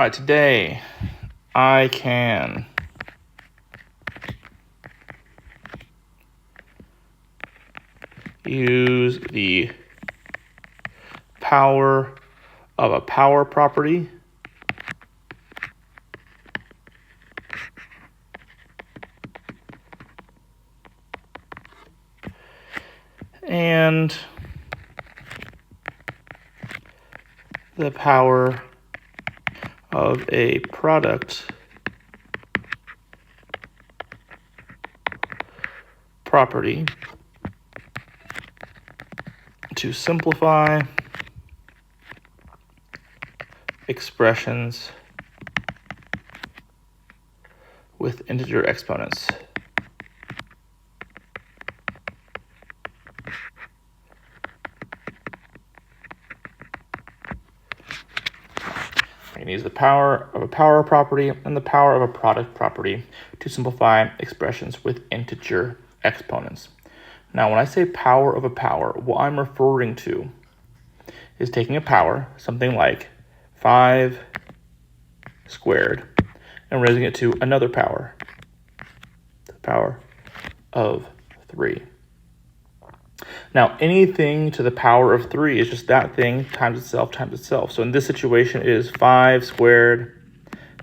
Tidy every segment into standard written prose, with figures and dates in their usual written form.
All right, today I can use the power of a power property and the power of a product property to simplify expressions with integer exponents. I can use the power of a power property and the power of a product property to simplify expressions with integer exponents. Now, when I say power of a power, what I'm referring to is taking a power, something like 5 squared, and raising it to another power, the power of 3. Now, anything to the power of 3 is just that thing times itself times itself. So in this situation, it is 5 squared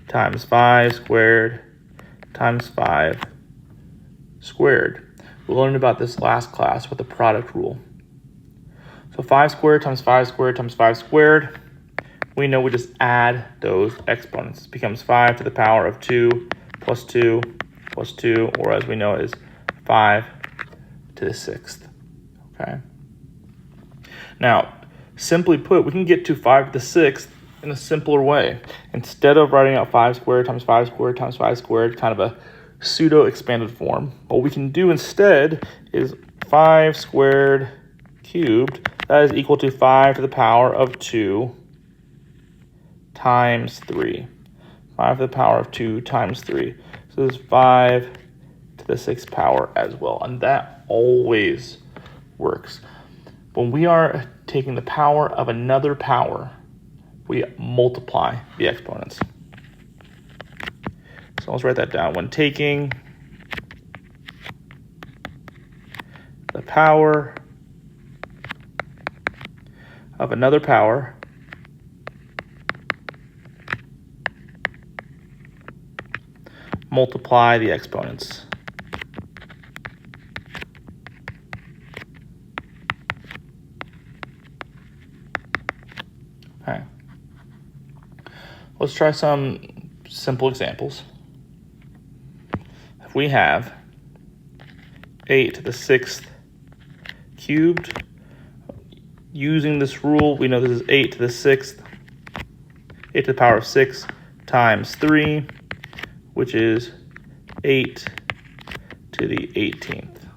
times 5 squared times 5 squared. We learned about this last class with the product rule. So 5 squared times 5 squared times 5 squared, we know we just add those exponents. It becomes 5 to the power of 2 plus 2 plus 2, or as we know is 5 to the 6th. Okay. Now, simply put, we can get to 5 to the 6th in a simpler way. Instead of writing out 5 squared times 5 squared times 5 squared, kind of a pseudo expanded form, what we can do instead is 5 squared cubed, that is equal to 5 to the power of 2 times 3. 5 to the power of 2 times 3. So this is 5 to the 6th power as well. And that always works. When we are taking the power of another power, we multiply the exponents. So let's write that down. When taking the power of another power, multiply the exponents. Okay. Let's try some simple examples. If we have 8 to the 6th cubed, using this rule, we know this is 8 to the 6th, 8 to the power of 6 times 3, which is 8 to the 18th.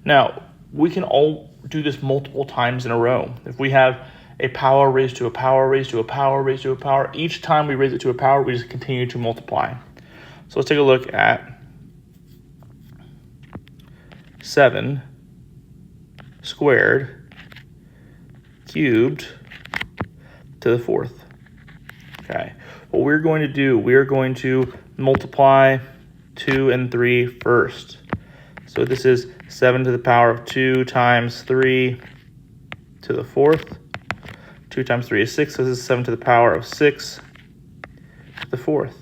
Now, we can all do this multiple times in a row. If we have a power raised to a power raised to a power raised to a power, each time we raise it to a power, we just continue to multiply. So let's take a look at 7 squared cubed to the 4th. Okay, what we're going to do, we are going to multiply 2 and 3 first. So this is 7 to the power of 2 times 3 to the 4th. 2 times 3 is 6, so this is 7 to the power of 6 to the 4th.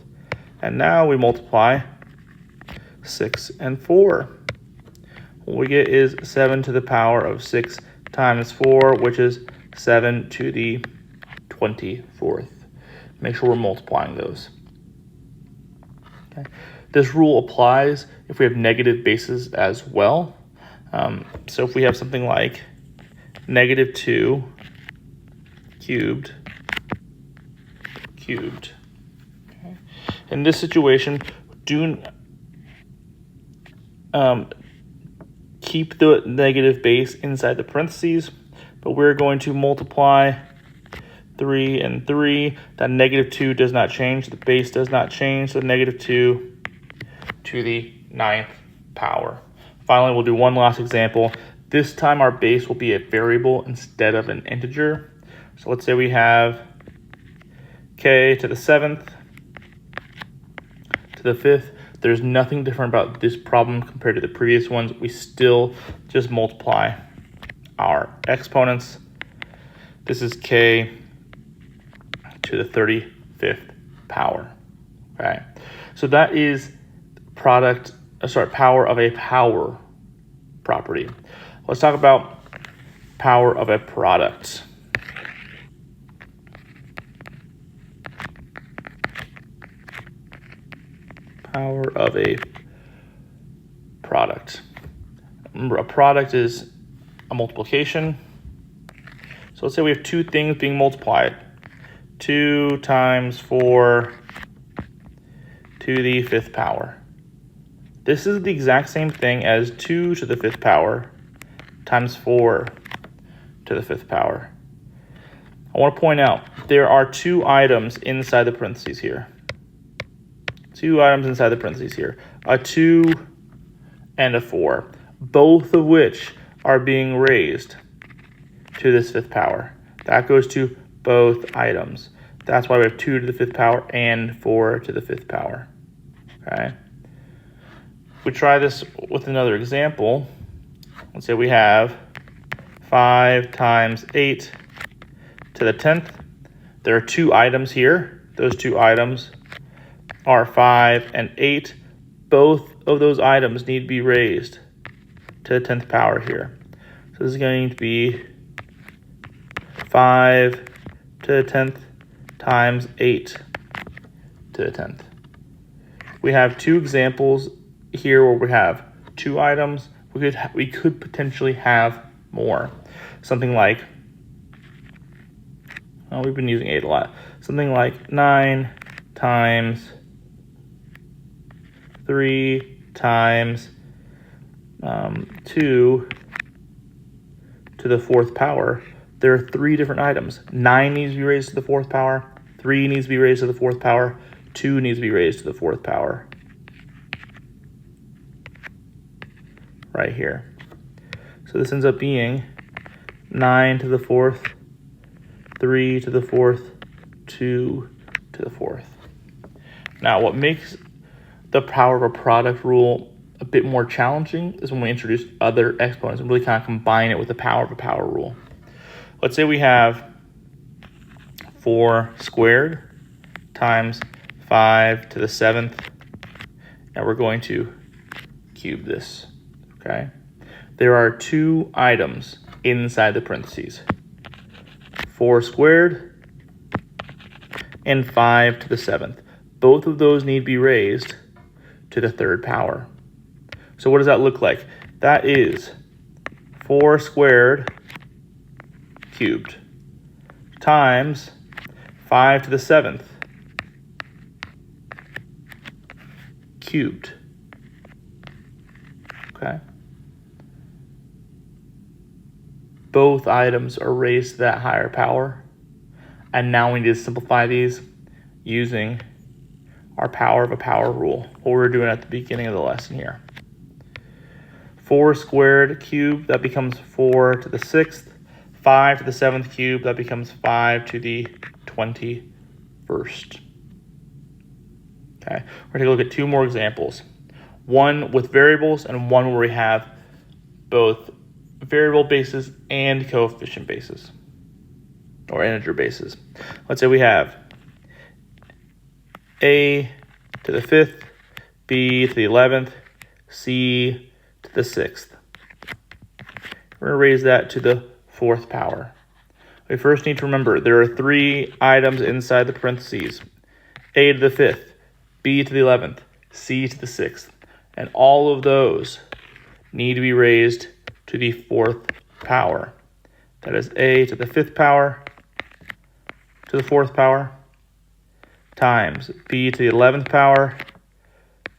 And now we multiply 6 and 4. What we get is 7 to the power of 6 times 4, which is 7 to the 24th. Make sure we're multiplying those. Okay. This rule applies if we have negative bases as well. So if we have something like negative 2 cubed. Okay. In this situation, keep the negative base inside the parentheses, but we're going to multiply 3 and 3. That negative 2 does not change. The base does not change. So negative 2 to the 9th power. Finally, we'll do one last example. This time our base will be a variable instead of an integer. So let's say we have k to the 7th to the 5th. There's nothing different about this problem compared to the previous ones. We still just multiply our exponents. This is k to the 35th power. Okay, so that is power of a power property. Let's talk about power of a product. Power of a product. Remember, a product is a multiplication. So let's say we have two things being multiplied. 2 times 4 to the 5th power. This is the exact same thing as 2 to the 5th power times 4 to the 5th power. I want to point out there are two items inside the parentheses here. Two items inside the parentheses here. A 2 and a 4. Both of which are being raised to this 5th power. That goes to both items. That's why we have 2 to the 5th power and 4 to the 5th power. Okay. We try this with another example. Let's say we have 5 times 8 to the 10th. There are two items here. Those two items are 5 and 8. Both of those items need to be raised to the 10th power here. So this is going to be 5 to the 10th times 8 to the 10th. We have two examples here where we have two items. We could potentially have more. Something like, we've been using 8 a lot. Something like 9 times 3 times 2 to the 4th power. There are 3 different items. 9 needs to be raised to the 4th power. 3 needs to be raised to the 4th power. 2 needs to be raised to the 4th power. Right here. So this ends up being 9 to the 4th, 3 to the 4th, 2 to the 4th. Now, what makes the power of a product rule a bit more challenging is when we introduce other exponents and really kind of combine it with the power of a power rule. Let's say we have 4 squared times 5 to the 7th, and we're going to cube this, okay? There are two items inside the parentheses. 4 squared and 5 to the 7th. Both of those need to be raised to the 3rd power. So what does that look like? That is 4 squared cubed times 5 to the 7th cubed. Okay. Both items are raised to that higher power. And now we need to simplify these using our power of a power rule, what we were doing at the beginning of the lesson here. 4 squared cubed, that becomes 4 to the 6th. 5 to the 7th cubed, that becomes 5 to the 21st. Okay, we're going to look at two more examples. One with variables and one where we have both variable bases and coefficient bases, or integer bases. Let's say we have a to the 5th, b to the 11th, c to the 6th. We're going to raise that to the 4th power. We first need to remember there are 3 items inside the parentheses. A to the 5th, b to the 11th, c to the 6th. And all of those need to be raised to the 4th power. That is a to the 5th power to the 4th power times b to the 11th power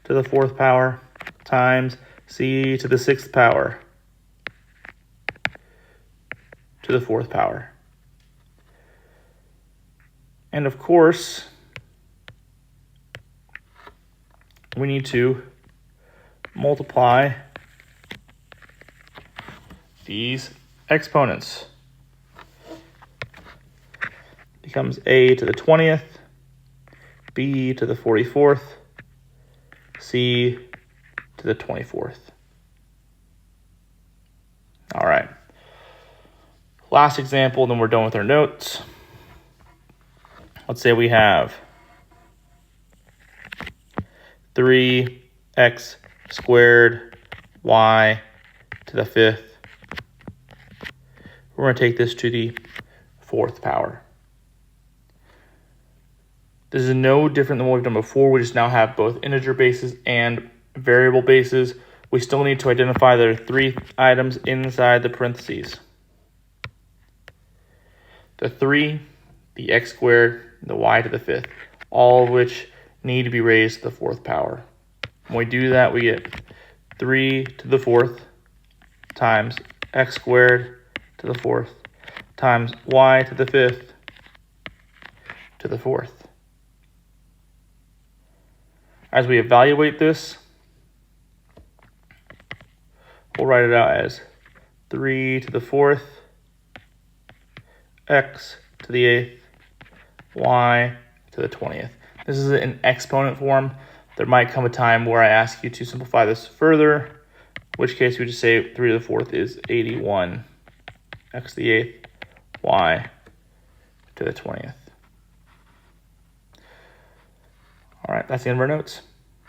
to the 4th power times c to the 6th power to the 4th power. And of course, we need to multiply these exponents. Becomes a to the 20th B to the 44th, C to the 24th. All right. Last example, then we're done with our notes. Let's say we have 3x squared y to the 5th. We're going to take this to the 4th power. This is no different than what we've done before. We just now have both integer bases and variable bases. We still need to identify there are 3 items inside the parentheses. The 3, the x squared, the y to the 5th, all of which need to be raised to the 4th power. When we do that, we get 3 to the 4th times x squared to the 4th times y to the 5th to the 4th. As we evaluate this, we'll write it out as 3 to the 4th, x to the 8th, y to the 20th. This is in exponent form. There might come a time where I ask you to simplify this further, in which case we just say 3 to the 4th is 81, x to the 8th, y to the 20th. All right, that's the end of our notes.